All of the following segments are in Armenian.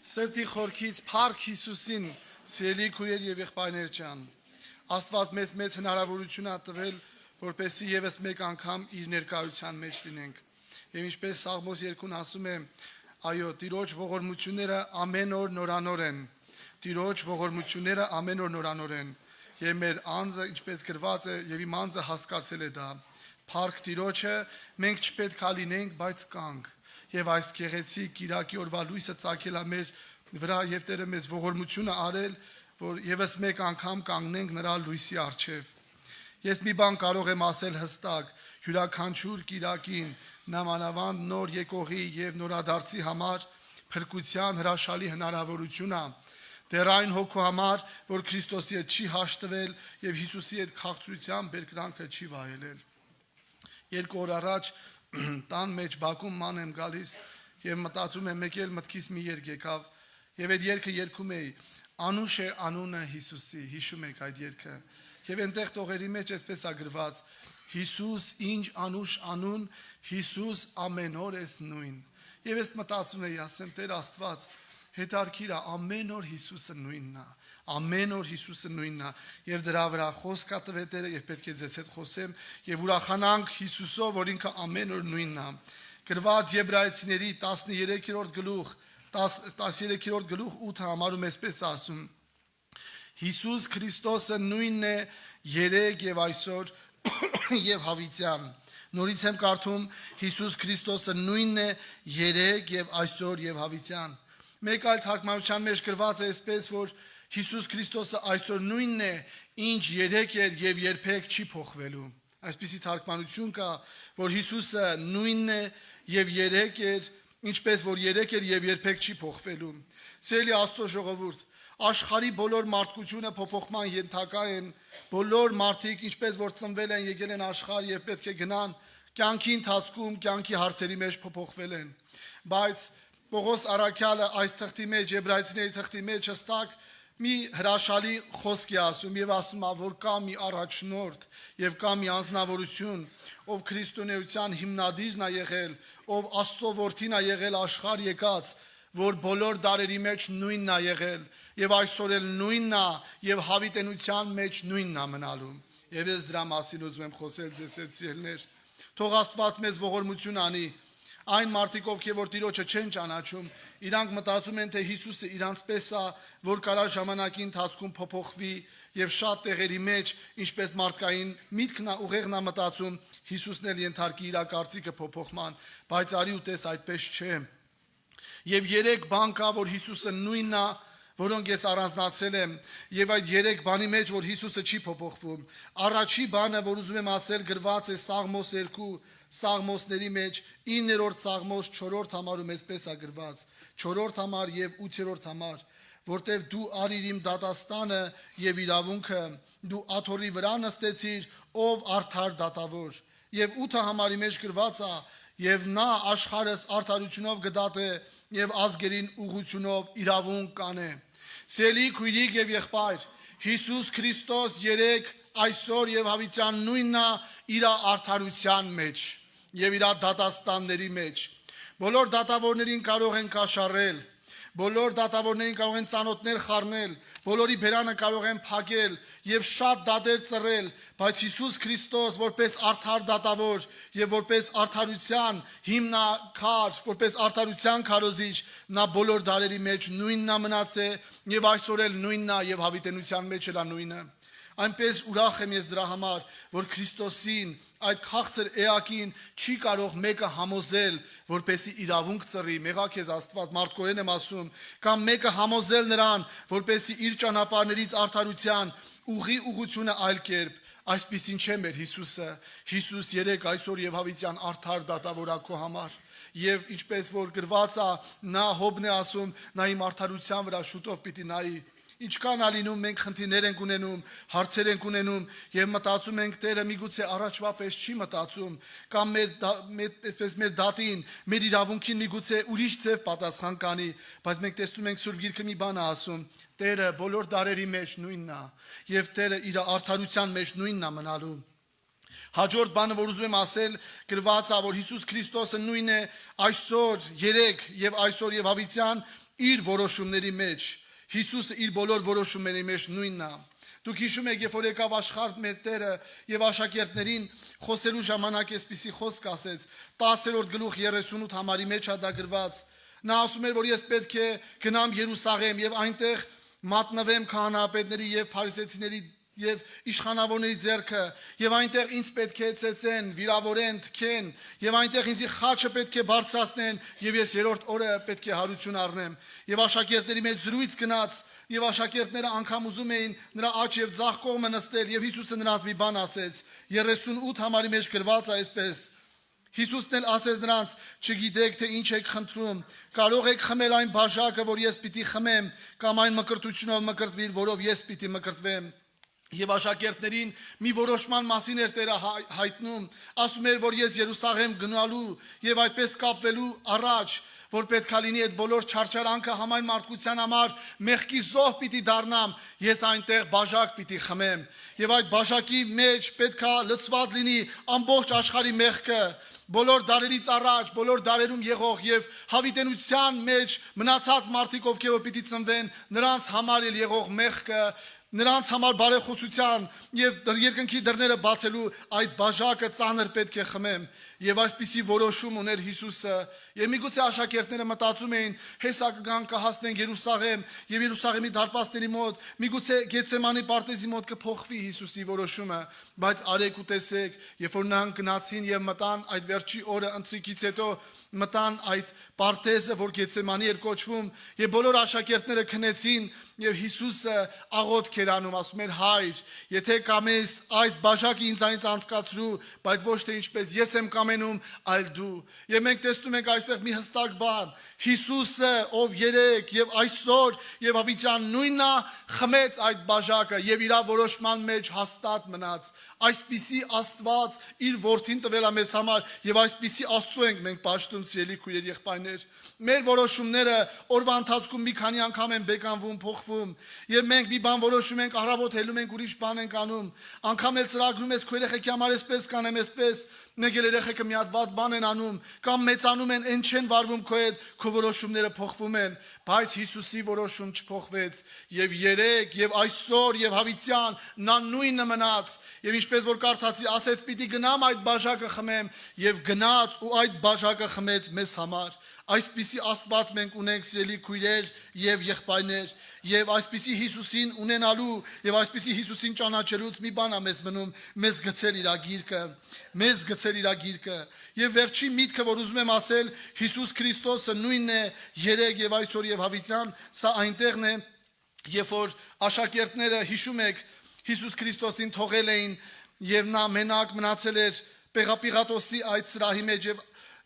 Սրտի խորքից Փառք Հիսուսին, սիրելի քույրեր եւ եղբայրներ ջան։ Աստված մեծ հնարավորություն է տվել, որպեսզի եւս մեկ անգամ իր ներկայության մեջ լինենք։ Եվ ինչպես Սաղմոս 2-ն ասում է, այո, Տիրոջ ողորմությունները ամեն օր նորանոր են։ Տիրոջ ողորմությունները ամեն օր նորանոր են։ Եվ մեր անձը, ինչպես գրված է, եւ իմ անձը հասկացել է դա։ Փառք Տիրոջը, մենք չպետք է լինենք, բայց կանք։ Եվ այս գեղեցիկ Կիրակի օրվա լույսը ծագել է մեր վրա եւ Տերը մեզ ողորմությունը արել, որ եւս մեկ անգամ կանգնենք նրա լույսի առջև։ Ես մի բան կարող եմ ասել հստակ, յուրաքանչյուր Կիրակին նամանավանդ նոր եկողի եւ նորադարձի համար փրկության հրաշալի հնարավորություն է։ Դեռ այն հոգու համար, որ Քրիստոսի հետ չի հաշտվել եւ Հիսուսի հետ քաղցրության բերկրանքը չի վայելել։ 2 օր առաջ տան մեջ Բաքվում ման եմ գալիս եւ մտածում եմ մեկ էլ մտքիս մի երգ եկավ եւ այդ երգը երգում էի Անուշ է անունը Հիսուսի, հիշում եք այդ երգը եւ այնտեղ տողերի մեջ էսպես է գրված Հիսուս ինչ անուշ անուն, Հիսուս ամեն օր էս նույն։ Եվ ես մտածում էի, ասեմ Տեր Աստված, հետարքիր է ամեն օր Հիսուսը նույնն է։ Ամեն օր Հիսուսը նույնն է եւ դրա վրա խոսք տվե Տերը եւ պետք է ձեզ հետ խոսեմ եւ ուրախանանք Հիսուսով, որ ինքը ամեն օր նույնն է։ Գրված Եբրայեցիների 13-րդ գլուխ 13-րդ գլուխ 8 համարում էսպես ասում Հիսուս Քրիստոսը նույնն է երեկ եւ այսօր եւ հավիտյան։ Նորից եմ կարդում Հիսուս Քրիստոսը նույնն է երեկ եւ այսօր եւ հավիտյան։ Մեկ այլ թարգմանության մեջ գրված է այսպես, որ Հիսուս Քրիստոսը այսօր նույնն է, ինչ երեկ էր եւ երբեք չի փոխվելու։ Այսպիսի թարգմանություն կա, որ Հիսուսը նույնն է եւ երեկ էր, ինչպես որ երեկ էր եւ երբեք չի փոխվելու։ Սիրելի Աստծո ժողովուրդ, աշխարհի բոլոր մարդկությունը փոփոխման ենթակա են, բոլոր մարդիկ, ինչպես որ ծնվել են, եկել են աշխարհ եւ պետք է գնան, կյանքի ընթացքում, կյանքի հարցերի մեջ փոփոխվել են։ Բայց Պողոս Արաքյալը այս թղթի մեջ, Եբրայեցիների թղթի մեջ հստակ մի հրաշալի խոսք է ասում եւ ասում է, որ կա մի առաջնորդ եւ կա մի անձնավորություն, ով քրիստոնեության հիմնադիրն է եղել, ով Աստծո որդին է եղել աշխարհ եկած, որ բոլոր դարերի մեջ նույնն է եղել եւ այսօր էլ նույնն է եւ հավիտենության մեջ նույնն է մնալու։ Եվ ես դրա մասին ուզում եմ խոսել ձեզ հետ սիրելիներ։ Թող Աստված մեզ ողորմություն անի։ Այն մարդիկ, ովքեր որ Տիրոջը չեն ճանաչում, իրանք մտածում են, թե Հիսուսը իրանց պես է, որ կարա ժամանակի ընթացքում փոփոխվի եւ շատ տեղերի մեջ, ինչպես մարդկային միտքն է ուղեղն է մտածում, Հիսուսն էլ ենթարկի իր կարծիքը փոփոխման, բայց արի ու տես այդպես չէ։ Եվ 3 բան կա, որ Հիսուսը նույնն է, որոնք ես առանձնացրել եմ, եւ այդ 3 բանի մեջ, որ Հիսուսը չի փոփոխվում։ Առաջի բանը, որ ուզում եմ ասել, գրված է Սաղմոս 2 Սաղմոսների մեջ 9-րդ Սաղմոս 4-րդ համարում էսպես է գրված 4-րդ համար եւ 8-րդ համար որտեվ դու արիր իմ դատաստանը եւ իրավունքը դու աթոռի վրա նստեցիր ով արդար դատավոր եւ 8 համարի մեջ գրված է եւ նա աշխարհս արդարությունով գդատե եւ ազգերին ուղղությունով իրավունք կանե Սիրելի քույրիկ եւ եղբայր Հիսուս Քրիստոս երեք այսօր եւ հավիտյան նույնն է իր արդարության մեջ եւ իր դատաստանների մեջ բոլոր դատավորներին կարող են կաշառել բոլոր դատավորներին կարող են ծանոթներ խառնել բոլորի բերանը կարող են փակել եւ շատ դատեր ծռել բայց Հիսուս Քրիստոս որպես արդար դատավոր եւ որպես արդարության հիմնակար որպես արդարության քարոզիչ նա բոլոր դարերի մեջ նույնն է մնացել եւ այսօր էլ նույնն է եւ հավիտենության մեջ էլ է նույնը Այնպես ուրախ եմ ես դրա համար, որ Քրիստոսին այդ քաղցր էակին չի կարող մեկը համոզել, որպեսի իրավունք ծռի, մեղա քեզ Աստված, մարդկորեն եմ ասում, կամ մեկը համոզել նրան, որպեսի իր ճանապարհներից արդարության ուղի ուղությունը այլ կերպ, այսպիսին չէ մեր Հիսուսը, Հիսուս երեք այսօր եւ հավիտյան արդար դատավոր է քո համար։ Եվ ինչպես որ գրված է, նա Հոբն է ասում, նա իմ արդարության վրա շուտով պիտի նայի Ինչքան ալինում մենք խնդիրներ ենք ունենում, հարցեր ենք ունենում եւ մտածում ենք Տերը միգուցե առաջվա պես չի մտածում կամ մեր դատին, մեր իրավունքին միգուցե ուրիշ ձև պատասխան կանի, բայց մենք տեսնում ենք Սուրբ Գիրքը մի բան է ասում, Տերը բոլոր դարերի մեջ նույնն է եւ Տերը իր արդարության մեջ նույնն է մնալու։ Հաջորդ բանը, որ ուզում եմ ասել, գրված է, որ Հիսուս Քրիստոսը նույնն է այսօր, երեք եւ այսօր եւ հավիտյան իր որոշումների մեջ։ Հիսուսը իր բոլոր որոշումների մեջ նույնն է։ Դուք հիշում եք, երբ որ եկավ աշխարհ մեր Տերը եւ աշակերտներին խոսելու ժամանակ այսպիսի խոսք ասեց, 10-րդ գլուխ 38 համարի մեջ է դա գրված։ Նա ասում էր, որ ես պետք է գնամ Երուսաղեմ եւ այնտեղ մատնվեմ քահանայապետների եւ փարիսեցիների եւ իշխանավորների ձեռքը եւ այնտեղ ինձ պետք է ծեծեն, վիրավորեն, թքեն եւ այնտեղ ինձ խաչը պետք է բարձրացնեն եւ ես երրորդ օրը պետք է հարություն առնեմ։ Եվ աշակերտների մեջ զրույց գնաց եւ աշակերտները անգամ ուզում էին նրա աջ եւ ձախ կողմը նստել եւ Հիսուսը նրանց մի բան ասեց։ 38 համարի մեջ գրված է այսպես. Հիսուսն էլ ասեց նրանց. «Չգիտեք թե ինչ եք խնդրում, կարող եք խմել այն բաժակը, որ ես պիտի խմեմ, կամ այն մկրտությունով մկրտվիր, որով ես պիտի մկրտվեմ»։ Եվ աշակերտներին մի որոշման մասին էր Տերը հայտնում, ասում էր, որ ես Երուսաղեմ գնալու եւ այդպես կապվելու առաջ, որ պետքա լինի այդ բոլոր չարչարանքը համայն մարդկության համար մեղքի զոհ պիտի դառնամ, ես այնտեղ բաժակ պիտի խմեմ եւ այդ բաժակի մեջ պետքա լցված լինի ամբողջ աշխարհի մեղքը, բոլոր դարերից առաջ, բոլոր դարերում եղող եւ հավիտենության մեջ մնացած մարդիկ, ովքեր որ պիտի ծնվեն, նրանց համար էլ եղող մեղքը, նրանց համար բարեխոսության եւ երկնքի դռները բացելու այդ բաժակը ծանր պետք է խմեմ։ Եվ այսպիսի որոշում ուներ Հիսուսը։ Եվ միգուցե աշակերտները մտածում էին, հեսա կգան կհասնեն Երուսաղեմ եւ Երուսաղեմի դարպասների մոտ, միգուցե Գեթսեմանի պարտեզի մոտ կփոխվի Հիսուսի որոշումը, բայց արեք ու տեսեք, երբ որ նրանք գնացին եւ մտան այդ վերջի օրը ընթրիքից հետո մտան այդ պարտեզը, որ Գեթսեմանի էր կոչվում, եւ բոլոր աշակերտները քնեցին եւ Հիսուսը աղոթք էր անում, ասում էր. «Հայր, եթե կամես, այս բաժակը ինձանից անցկացրու, բայց ոչ թե ինչպես ես եմ կամենում, այլ դու»։ Եվ մենք տեսնում ենք այստեղ մի հստակ բան. Հիսուսը, ով երեք եւ այսօր եւ հավիտյան նույնն է, խմեց այդ բաժակը եւ իր որոշման մեջ հաստատ մնաց։ Այսպիսի Աստված իր որդին տվել է մեզ համար եւ այսպիսի Աստծո ենք մենք պաշտում, սիրելի քույրեր, եղբայրներ։ Մեր որոշումները օրվա ընթացքում մի քանի անգամ են բեկանվում, փոխվում եւ մենք մի բան որոշում ենք, առավոտ հելում ենք, ուրիշ բան ենք անում, անգամ էլ ծրագրում ես քո երեխեքի համար էսպես կանեմ, էսպես, մեկ էլ երեխեքը մի հատ վատ բան են անում կամ մեծանում են, այն չեն վարվում քո հետ, քո որոշումները փոխվում են, բայց Հիսուսի որոշում չփոխվեց եւ երեք եւ այսօր եւ հավիտյան նա նույնը մնաց։ Եվ ինչպես որ կարդացի, ասեց պիտի գնամ այդ բաժակը խմեմ եւ գնաց ու այդ բաժակը խմեց մեզ համար։ Այսպիսի Աստված մենք ունենք, սիրելի քույրեր եւ եղբայրներ, եւ այսպիսի Հիսուսին ունենալու եւ այսպիսի Հիսուսին ճանաչելուց մի բան է մեզ մնում, մեզ գցել իր գիրկը, եւ վերջի միտքը, որ ուզում եմ ասել, Հիսուս Քրիստոսը նույնն է երեք եւ այսօր եւ հավիտյան, սա այնտեղն է, երբ որ աշակերտները, հիշում եք, Հիսուս Քրիստոսին թողել էին եւ նա մենակ մնացել էր Պիղատոսի այդ սրահի մեջ եւ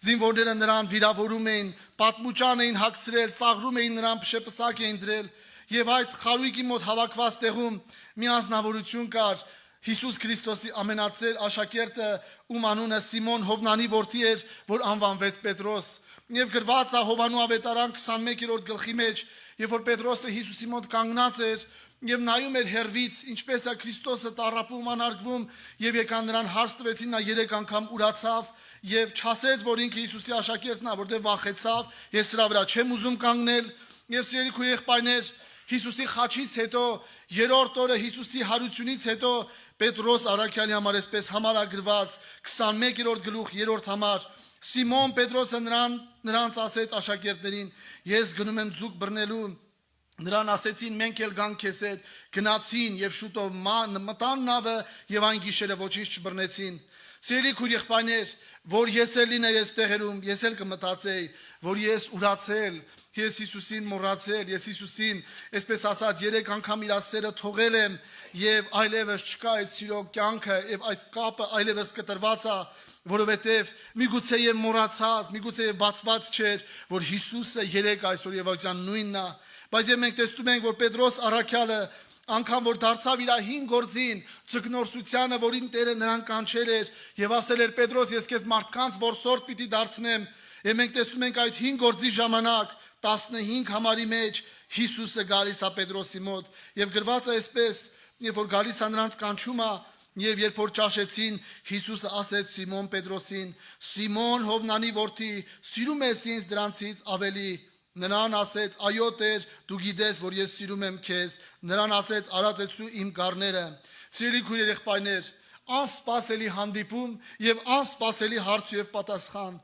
զինվորները նրան վիրավորում էին, պատմուճան էին հագցրել, ծաղրում էին նրան, փշեպսակ էին դրել եւ այդ խարույկի մոտ հավաքված տեղում մի անձնավորություն կար, Հիսուս Քրիստոսի ամենածեր աշակերտը, ում անունը Սիմոն Հովնանի որդի էր, որ անվանվեց Պետրոս։ Եվ գրված է Հովանու ավետարան 21-րդ գլխի մեջ, երբ որ Պետրոսը Հիսուսի մոտ կանգնած էր եւ նայում էր հեռվից, ինչպես է Քրիստոսը տառապում, անարգվում, եւ եկան նրան հարց տվեցին, նա 3 անգամ ուրացավ եւ չասեց, որ ինքը Հիսուսի աշակերտն է, որտեղ վախեցավ, ես սրա վրա չեմ ուզում կանգնել։ Եվ սիրելի քույր եղբայրներ, Հիսուսի խաչից հետո, երրորդ օրը Հիսուսի հարությունից հետո Պետրոս առաքյալի համար այսպես համարագրված 21-րդ գլուխ 3-րդ համար Սիմոն Պետրոսը նրանց ասեց աշակերտներին. «Ես գնում եմ ձուկ բռնելու»։ Նրան ասեցին. «Մենք էլ գանք քեզ հետ»։ Գնացին եւ շուտով մտան նավը եւ այն գիշերը ոչինչ չբռնեցին։ Սիրելի քույր եղբայրներ, որ ես էլ լինեի այս տեղերում, ես էլ կմտածեի, որ ես ուրացել, ես Հիսուսին մոռացել, ես Հիսուսին, այսպես ասած, 3 անգամ իր սերը թողել եմ եւ այլևս չկա այդ սիրո կյանքը եւ այդ կապը այլևս կտրված է, որովհետեւ միգուցե եւ մոռացած, միգուցե եւ բացված չէր, որ Հիսուսը 3 այսօր եւ այսօր նույնն է, բայց եւ մենք տեսնում ենք, որ Պետրոս առաքյալը անգամ որ դարձավ իր 5 գործին, ցկնորսությանը, որին Տերը նրան կանչել էր եւ ասել էր. «Պետրոս, ես քեզ մարդկանց որսորդ պիտի դարձնեմ»։ Եվ մենք տեսնում ենք այդ 5 գործի ժամանակ 15 համարի մեջ Հիսուսը գալիս է Պետրոսի մոտ եւ գրված է այսպես, երբ որ գալիս է նրանց կանչումը եւ երբ որ ճաշեցին, Հիսուսը ասեց Սիմոն Պետրոսին. «Սիմոն Հովնանի որդի, սիրում ես ինձ դրանցից ավելի»։ Նրան ասեց. այո Տեր, դու գիտես, որ ես սիրում եմ քեզ։ Նրան ասեց. արածեցրու իմ գառները։ Սիրելի քույրեր, եղբայրներ, անսպասելի հանդիպում եւ անսպասելի հարց եւ պատասխան։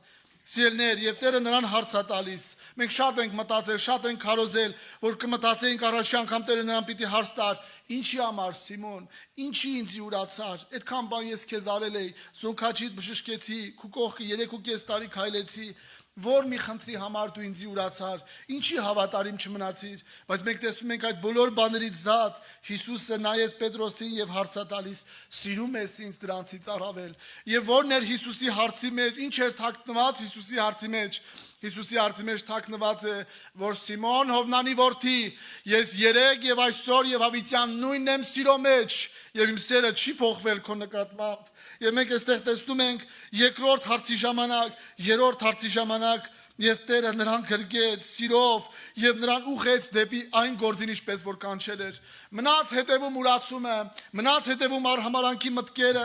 Սիրելիներ, եւ Տերը նրան հարց է տալիս։ Մենք շատ ենք մտածել, շատ ենք քարոզել, որ կմտածեինք առաջի անգամ Տերը նրան պիտի հարց տար. ինչի համար Սիմոն, ինչի ինձ յուրացար, այդքան բան ես քեզ արել էի, զոնքաչիդ բժշկեցի, քու կողքը 3.5 տարի քայլեցի, որ մի խնդրի համար դու ինձ յուրացար, ինչի հավատարիմ չմնացիր, բայց մենք տեսնում ենք այդ բոլոր բաներից զատ Հիսուսը նայեց Պետրոսին եւ հարց է տալիս. սիրում ես ինձ դրանցից առավել։ Եվ որն էր Հիսուսի հարցի մեջ, ինչ էր թաքնված Հիսուսի հարցի մեջ։ Հիսուսի հարցի մեջ թաքնված է, որ Սիմոն Հովնանի որդի, ես երեկ եւ այսօր եւ հավիտյան նույնն եմ սիրո մեջ, եւ իմ սերը չի փոխվել քո նկատմամբ։ Եվ մենք այստեղ տեսնում ենք երկրորդ հարցի ժամանակ, երրորդ հարցի ժամանակ եւ Տերը նրան գրկեց սիրով եւ նրան ուղղեց դեպի այն գործին, ինչպես որ կանչել էր։ Մնաց հետևում ուրացումը, մնաց հետևում արհամարանքի մտքերը,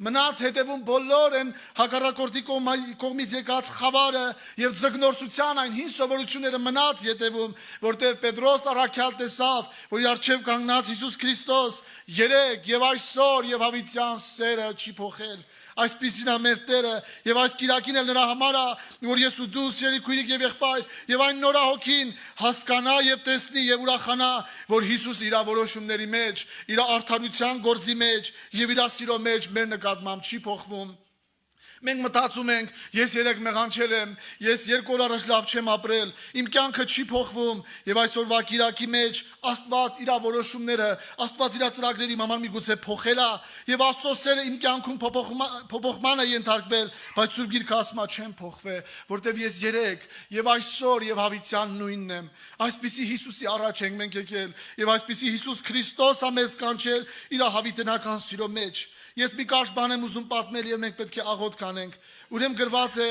մնաց հետևում բոլոր այն հակառակորդի կողմից եկած խավարը եւ ձգնորսության այն հին սովորությունները մնաց հետևում, որտեղ Պետրոս առաքյալ տեսավ, որ իր առջև կանգնած Հիսուս Քրիստոս երեք եւ այսօր եւ հավիտյան սերը չի փոխել։ Այսպիսին է մեր Տերը եւ այս կիրակին էլ նրա համար է, որ ես ու դու սիրելի քույրիկ եւ եղբայր եւ այն նորահոգին հասկանա եւ տեսնի եւ ուրախանա, որ Հիսուս իր որոշումների մեջ, իր արդարության գործի մեջ եւ իր սիրո մեջ մեր նկատմամբ չի փոխվում։ Մենք մտածում ենք, ես երեք մեղանչել եմ, ես 2 օր առաջ լավ չեմ ապրել, իմ կյանքը չի փոխվում եւ այսօրվա կիրակի մեջ Աստված իր որոշումները, Աստված իր ծրագրերի համար միգուցե փոխել է եւ Աստծո սերը իմ կյանքում փոփոխման է ենթարկվել, բայց Սուրբ Գիրքը ասում է չեմ փոխվել, որտեւ ես երեք եւ այսօր եւ հավիտյան նույնն եմ։ Այսպիսի Հիսուսի առաջ ենք մենք եկել եւ այսպիսի Հիսուս Քրիստոս է մեզ կանչել իր հավիտենական սիրո մեջ։ Ես մի կարճ բան եմ ուզում պատմել եւ մենք պետք է աղոթ կանենք։ Ուրեմն գրված է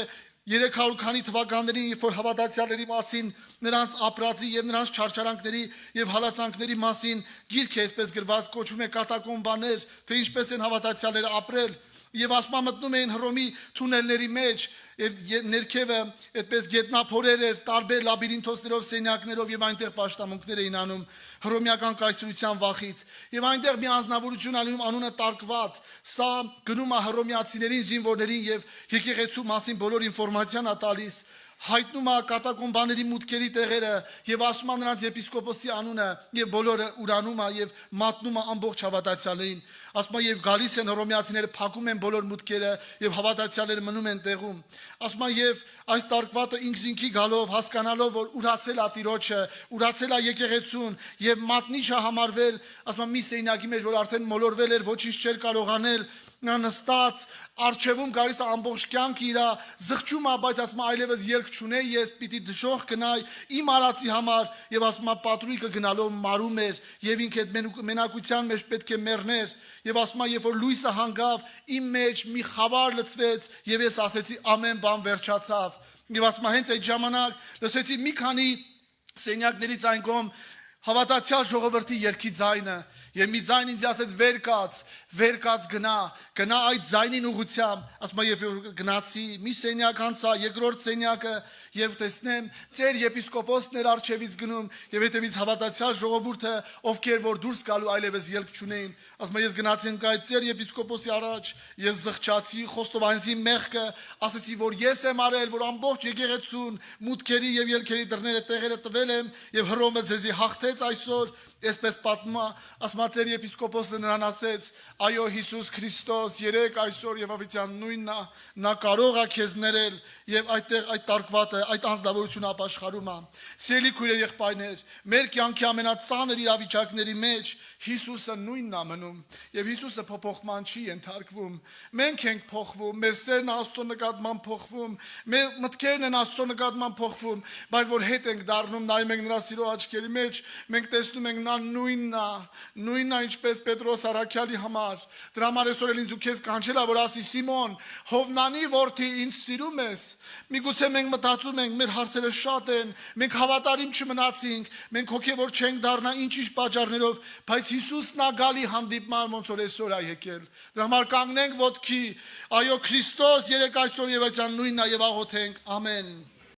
300 քանի թվականներին, երբ որ հավատացյալների մասին, նրանց ապրածի եւ նրանց չարչարանքների եւ հալածանքների մասին գիրք է այսպես գրված, կոչվում է կատակոմբաներ, թե ինչպես են հավատացյալները ապրել։ Եվ ասма մտնում էին Հռոմի թունելների մեջ եւ ներքևը այդպես գետնափորեր էր, տարբեր լաբիրինթոսներով, սենյակներով եւ այնտեղ պաշտամունքներ էին անում հռոմեական կայսրության վախից։ Եվ այնտեղ մի անձնավորություն անում անունը Տարկվատ, սա գնում է հռոմեացիներին, զինվորներին եւ եկեղեցու մասին բոլոր ինֆորմացիան է տալիս, հայտնում է կատակոմբաների մուտքերի տեղերը եւ ասում է նրանց եպիսկոպոսի անունը եւ բոլորը ուրանում է եւ մատնում է ամբողջ հավատացյալներին։ Ասում է եւ գալիս են հռոմեացիները, փակում են բոլոր մուտքերը եւ հավատացյալները մնում են տեղում։ Ասում է եւ այս Տարկվատը ինքնին գալով, հասկանալով, որ ուրացել է Տիրոջը, ուրացել է եկեղեցուն եւ մատնիչ է համարվել, ասում է մի սենյակի մեջ, որ արդեն մոլորվել էր, ոչինչ չէր կարող անել, նա նստած Արջևում գալիս է ամբողջ կյանքը իր զղջում է, բայց ասում է այլևս ելք չունեի, ես պիտի դժոխք գնայի իմ արածի համար եւ ասում է պատրույկը գնալով մարում էր եւ ինքը այդ մենակության մեջ պետք է մեռներ եւ ասում է երբ որ լույսը հանգավ իմ մեջ մի խավար լցվեց եւ ես ասեցի ամեն բան վերջացավ եւ ասում է հենց այդ ժամանակ լսեցի մի քանի սենյակներից այն կողմ հավատացյալ ժողովրդի երգի ձայնը Եվ մի ձայն ինձ ասեց վեր կաց գնա այդ ձայնին ուղղությամբ, ասում եմ եւ գնացի, մի սենյակ անցա, երկրորդ սենյակը եւ տեսնեմ ծեր եպիսկոպոսն էր արջևից գնում եւ հետեւից հավատացյալ ժողովուրդը, ովքեր որ դուրս գալու այլևս ելք չունեին, ասում եմ ես գնացի այդ ծեր եպիսկոպոսի առաջ, ես զղջացի Խոստովանցի մեղքը, ասացի որ ես եմ արել, որ ամբողջ եկեղեցուն մուտքերի եւ ելքերի դռները տեղերը տվել եմ եւ Հռոմը ձեզի հաղթեց այսօր Այսպես պատմա, ասմացեր եպիսկոպոսը նրան ասեց, այո Հիսուս Քրիստոս, երեք այսօր եւ ավիտյան նույնն է, նա կարող է քեզ ներել եւ այդտեղ այդ Տարկվատը, այդ անձնավորությունը ապաշխարում է։ Սիրելի քույրեր եղբայրներ, մեր կյանքի ամենածանր իրավիճակների մեջ Հիսուսը նույնն է մնում եւ Հիսուսը փոփոխման չի ենթարկվում։ Մենք ենք փոխվում, մեր սերն Աստծո նկատմամբ փոխվում, մեր մտքերն են Աստծո նկատմամբ փոխվում, բայց որ հետ ենք դառնում, նայում ենք նրա սիրո աչքերի մեջ, մենք տեսնում ենք նա նույնն է, ինչպես Պետրոս առաքյալի համար։ Դրա համար այսօր էլ ինձ ու քեզ կանչել է, որ ասի Սիմոն, Հովնանի որդի, ինձ սիրում ես։ Միգուցե մենք մտածում ենք, մեր հարցերը շատ են, մենք հավատարիմ չմնացինք, մենք հոգևոր չենք դառնա ինչ-ինչ պատճառներով, բայց Հիսուսն է գալի հանդիպման, ոնց որ այսօր է եկել։ Դրա համար կանգնենք ոտքի, այո Քրիստոս երեք այսօր եւ այսօր նույնն է եւ աղոթենք, ամեն։